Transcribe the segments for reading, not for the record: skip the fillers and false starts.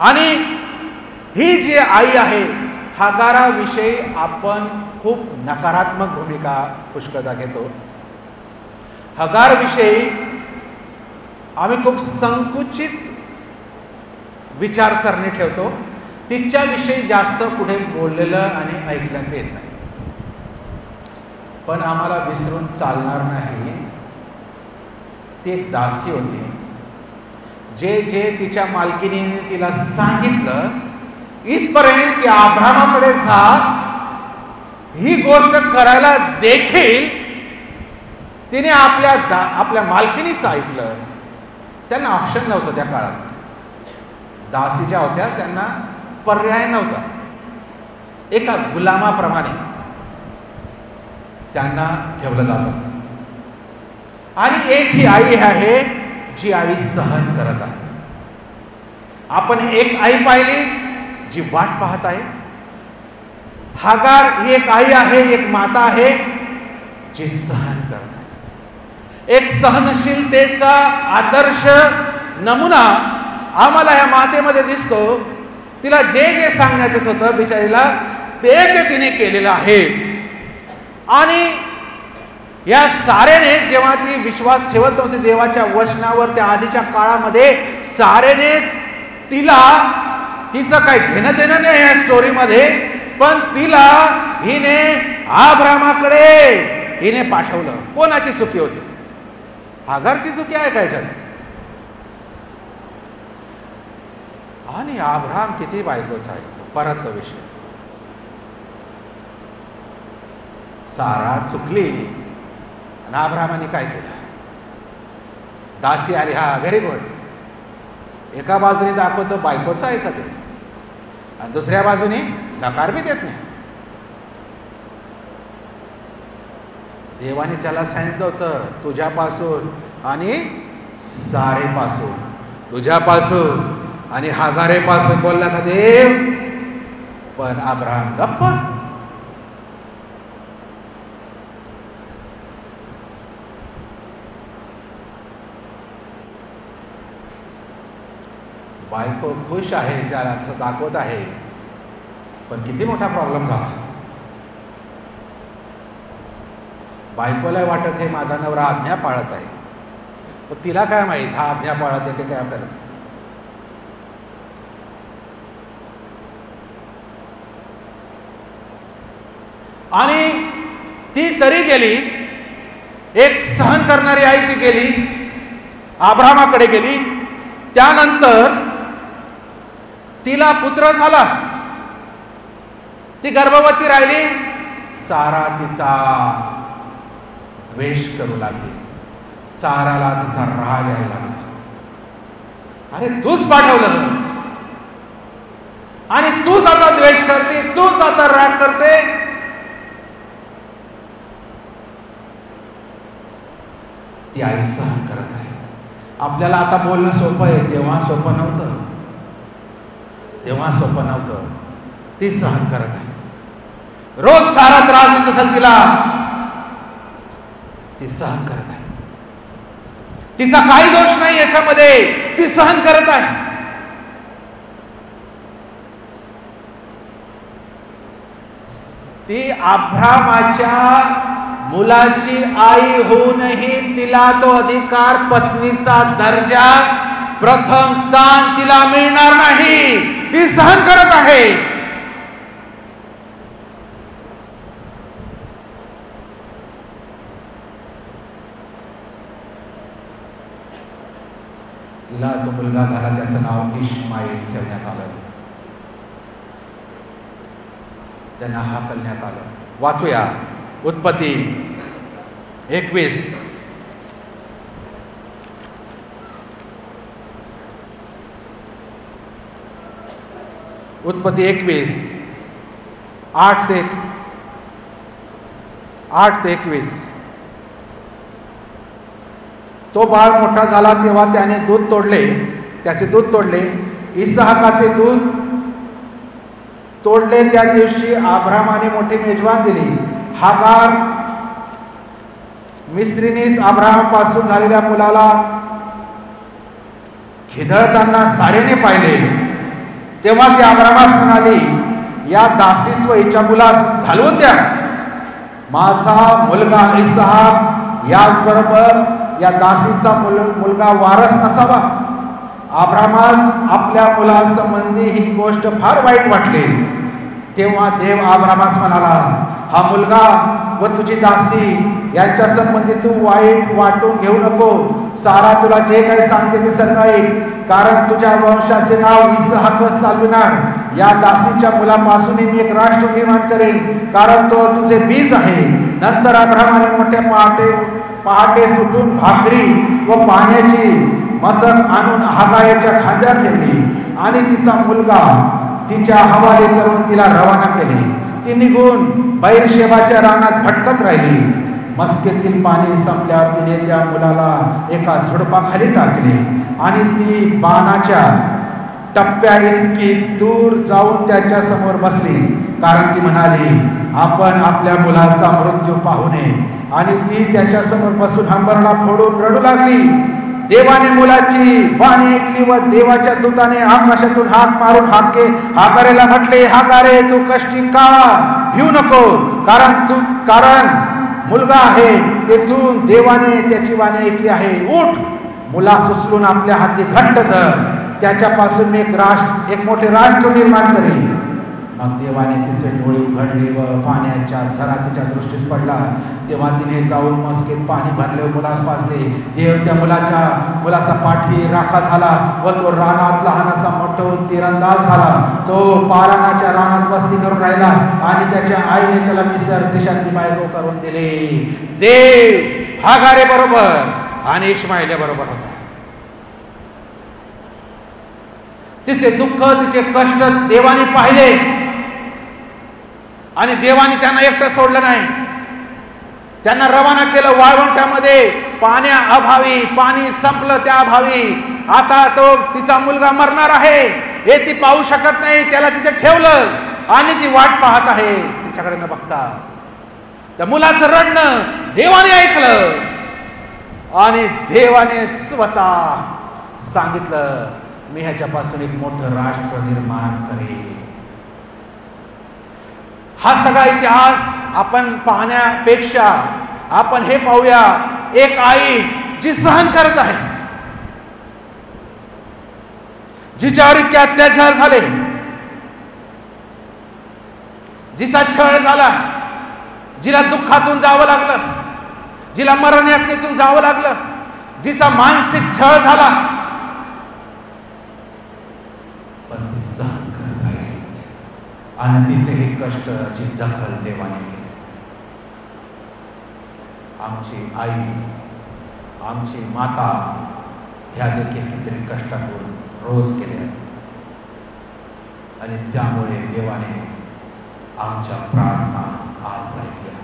आणि ही जी आई आहे, हागाराविषयी आपण खूप नकारात्मक भूमिका पुष्कळदा घेतो. हगारविषयी आम्ही खूप संकुचित विचारसरणी ठेवतो. तिच्याविषयी जास्त पुढे बोललेलं आणि ऐकण्यात येत नाही. पण आम्हाला विसरून चालणार नाही, ती एक दासी होती. जे जे तिच्या मालकिनीने तिला सांगितलं इथपर्यंत की अब्रामाकडे जा, ही गोष्ट करायला देखील तिने आपल्या मालकिनीचं ऐकलं. त्यांना ऑप्शन नव्हतं त्या काळात. दासी ज्या होत्या त्यांना पर्याय नव्हता. एका गुलामाप्रमाणे त्यांना ठेवलं जात असत. आणि एक ही आई आहे जी आई सहन करत आहे. आपण एक आई पाहिली जी वाट पाहत आहे. हागार ही एक आई आहे, एक माता आहे जी सहन करत आहे. एक सहनशीलतेचा आदर्श नमुना आम्हाला या मातेमध्ये दिसतो. तिला जे जे सांगण्यात येत होतं बिचारीला, ते तिने केलेलं आहे. आणि या सारेने जेव्हा ती विश्वास ठेवत नव्हती देवाच्या वचनावर, त्या आधीच्या काळामध्ये सारेनेच तिचं काही घेणं देणं नाही या स्टोरीमध्ये, पण तिला हिने अब्रामाकडे पाठवलं. कोणाची चुकी होती? हागारची चुकी आहे का याच्यात? आणि अब्राम किती बायकोचा आहे परत तो विषय. सारा चुकली आणि अब्रामाने काय केलं? दासी आली, हा व्हेरी गुड. एका बाजूने दाखवतो बायकोचं ऐकत आहे आणि दुसऱ्या बाजूने नकार बी देत नाही. देवाने त्याला सांगितलं होतं तुझ्यापासून आणि सारेपासून, तुझ्यापासून आणि हागारेपासून बोलला का देव. पण अब्राम गप्प. बायको खुश आहे, त्याला असं दाखवत आहे, पण किती मोठा प्रॉब्लेम झाला. बायकोला वाटत हे माझा नवरा आज्ञा पाळत आहे, पण तिला काय माहीत हा आज्ञा पाळत आहे की काय आपल्याला. आणि ती तरी गेली, एक सहन करणारी आई ती गेली, अब्रामाकडे गेली. त्यानंतर तिला पुत्र झाला, ती गर्भवती राहिली. सारा तिचा द्वेष करू लागली, साराला तिचा राग यायला लागला. अरे तूच पाठवलं आणि तूच आता द्वेष करते, तूच आता राग करते. ती आई सहन करत आहे. आपल्याला आता बोलणं सोपं आहे, तेव्हा सोपं नव्हतं, तेव्हा सोपं नव्हतं. ती सहन करत आहे. रोज सारा त्रास देत असेल तिला, ती सहन करत आहे. तिचा काही दोष नाही याच्यामध्ये, ती सहन करत आहे. ती अब्रामाच्या मुलाची आई होऊनही तिला तो अधिकार, पत्नीचा दर्जा, प्रथम स्थान तिला मिळणार नाही. ती सहन करत आहे. तिला जो मुलगा झाला त्याचं नाव इश्माईल ठेवण्यात आलं, त्यांना हाकलण्यात आलं. वाचूया उत्पत्ती 21. उत्पत्ती 21 8 ते 21. तो बाळ मोठा झाला तेव्हा त्याने त्याचे दूध तोडले. इसहाकाचे दूध तोडले त्या दिवशी अब्रामाने मोठी मेजवान दिली. हागार मिस्रीनीस अब्रामापासून झालेल्या मुलाला खिदळताना सारेने पाहिले. तेव्हा ती अब्रामास म्हणाली, या दासीस व हिच्या मुलास घालवून द्या. माझा मुलगा इसहाक याचबरोबर या दासीचा मुलगा वारस नसावा. अब्रामास आपल्या मुलासंबंधी ही गोष्ट फार वाईट वाटली. तेव्हा देव अब्रामास म्हणाला, हा मुलगा व तुझी दासी यांच्या संबंधी तू वाईट वाटून घेऊ नको. सारा तुला जे काही सांगते ते सत्य आहे, कारण तुझ्या वंशाचे नाव इसहाकच चालविणार. या दासीच्या मुलापासून मी एक राष्ट्र निर्माण करेन, कारण तो तुझे बीज आहे. नंतर अब्रामाने मोठ्या पहाटे सुटून भाकरी व पाण्याची मसक आणून हागायाच्या खांद्यावर ठेवली आणि तिचा मुलगा तिच्या हवाले करून तिला रवाना केले. ती निघून बैरशेबाच्या रानात भटकत राहिली. मस्केतील पाणी संपल्यावर तिने त्या मुलाला एका झुडपाखाली टाकले आणि ती बाणाच्या टप्प्या इतकी दूर जाऊन त्याच्या समोर बसली, कारण ती म्हणाली, आपण आपल्या मुलाचा मृत्यू पाहू नये. आणि ती त्याच्या समोर बसून हंबरडा फोडून रडू लागली. देवाने मुलाची वाणी ऐकली व देवाच्या दूताने आकाशातून हाक मारून हागारेला म्हटले, हागारे तू कष्टी का भिऊ नको, कारण मुलगा आहे तेथून देवाने त्याची वाणी ऐकली आहे. उठ, मुलास उचलून आपल्या हाती घट्ट धर, त्याच्यापासून मी एक मोठे राष्ट्र निर्माण करेन. मग देवाने तिचे डोळे उघडले व पाण्याच्या झरा तिच्या दृष्टीस पडला. तेव्हा तिने जाऊन मस्केत पाणी भरले, मुलास पाजले. देव त्या मुलाचा पाठी राखा झाला व तो रानात लहानाचा मोठा तीरंदाज झाला. तो पारानाच्या रानात वस्ती करून राहिला आणि त्याच्या आईने त्याला मिसर देशातली बायको करून दिले. देव हागारे बरोबर आणि इश्माएल बरोबर होता. तिचे दुःख, तिचे कष्ट देवाने पाहिले आणि देवाने त्यांना एकटं सोडलं नाही. त्यांना रवाना केलं वाळवंटामध्ये. पाण्या अभावी, पाणी संपलं त्या अभावी. आता तो तिचा मुलगा मरणार आहे हे ती पाहू शकत नाही. त्याला तिथे ठेवलं आणि ती वाट पाहत आहे तिच्याकडे न बघता. त्या मुलाचं रडणं देवाने ऐकलं आणि देवाने स्वतः सांगितलं, मी ह्याच्यापासून एक मोठं राष्ट्र निर्माण करेन. हा सगळा इतिहास आपण पाहण्यापेक्षा आपण हे पाहूया, एक आई जी सहन करत आहे, जिच्यावर इतके अत्याचार झाले, जिचा छळ झाला, जिला दुःखातून जावं लागलं, जिला मरण यातनेतून जावं लागलं, जिचा मानसिक छळ झाला, पण ती सहन करत आहे आणि तिचे हे कष्टाची दखल देवाने घेतली. आमची आई, आमची माता ह्या देखील कितीतरी कष्टातून रोज केल्या आणि त्यामुळे देवाने आमच्या प्रार्थना आज ऐकल्या.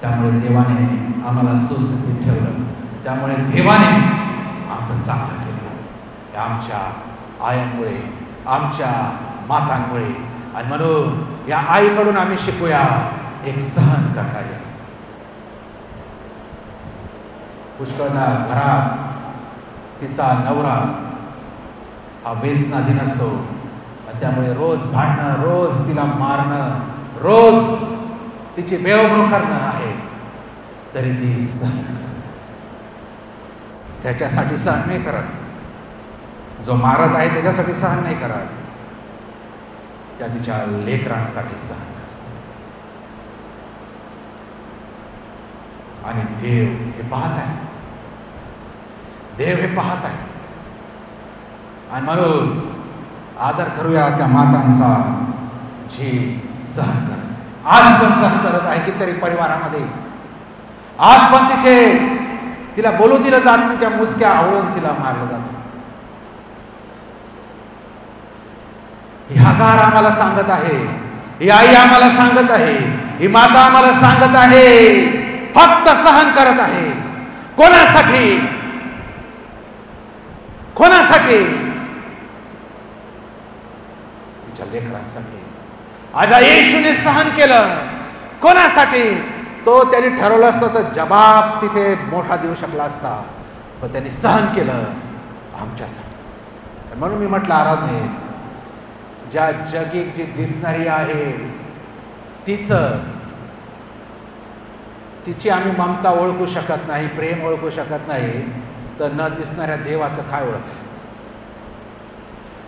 त्यामुळे देवाने आम्हाला सुस्थितीत ठेवलं. त्यामुळे देवाने आमचं चांगलं केलं. आमच्या आयांमुळे, आमच्या मातांमुळे. आणि म्हणून या आईकडून आम्ही शिकूया एक सहन करणारी. पुष्कळदा घरात तिचा नवरा हा व्यसनाधीन असतो आणि त्यामुळे रोज भांडणं, रोज तिला मारणं, रोज तिची बेअब्रू करणं आहे, तरी ती सहन त्याच्यासाठी सहन नाही करत. जो मारत आहे त्याच्यासाठी सहन नाही करत, त्या तिच्या लेकरांसाठी सहन करत. आणि देव हे पाहत आहे, देव हे पाहत आहे. आणि म्हणून आदर करूया त्या मातांचा जे सहन करत, आज पण सहन करत आहे. कितीतरी परिवारामध्ये आज पण तिला बोलू दिलं जात नाही, त्या मुसक्या आवळून तिला मारलं जातं. ही हागार आम्हाला सांगत आहे, ही आई आम्हाला सांगत आहे, ही माता आम्हाला सांगत आहे, फक्त सहन करत आहे. कोणासाठी? कोणासाठी? तिच्या लेकरांसाठी. आज येशूने सहन केलं. कोणासाठी? तो त्यांनी ठरवलं असतं तर जबाब तिथे मोठा देऊ शकला असता, पण त्यांनी सहन केलं आमच्यासाठी. म्हणून मी म्हटलं आराधने, ज्या जगिक जी दिसणारी आहे तिची आम्ही ममता ओळखू शकत नाही, प्रेम ओळखू शकत नाही, तर न दिसणाऱ्या देवाचं काय ओळख?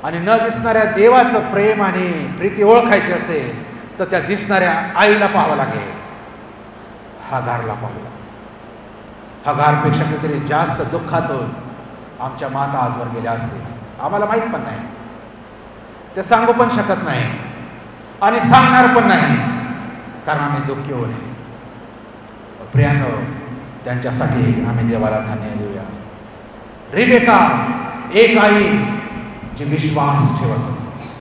आणि न दिसणाऱ्या देवाचं प्रेम आणि प्रीती ओळखायची असेल तर त्या दिसणाऱ्या आईला पाहावं लागेल, हागारला पाहावं लागेल. हागारपेक्षा काहीतरी जास्त दुःखातून आमच्या माता आजवर गेल्या असतील. आम्हाला माहीत पण नाही, ते सांगू पण शकत नाही आणि सांगणार पण नाही, कारण आम्ही दुःखी होऊ नये. प्रियानो, त्यांच्यासाठी आम्ही देवाला धन्य देऊया. रिबेका एक आई जी विश्वास ठेवत होती.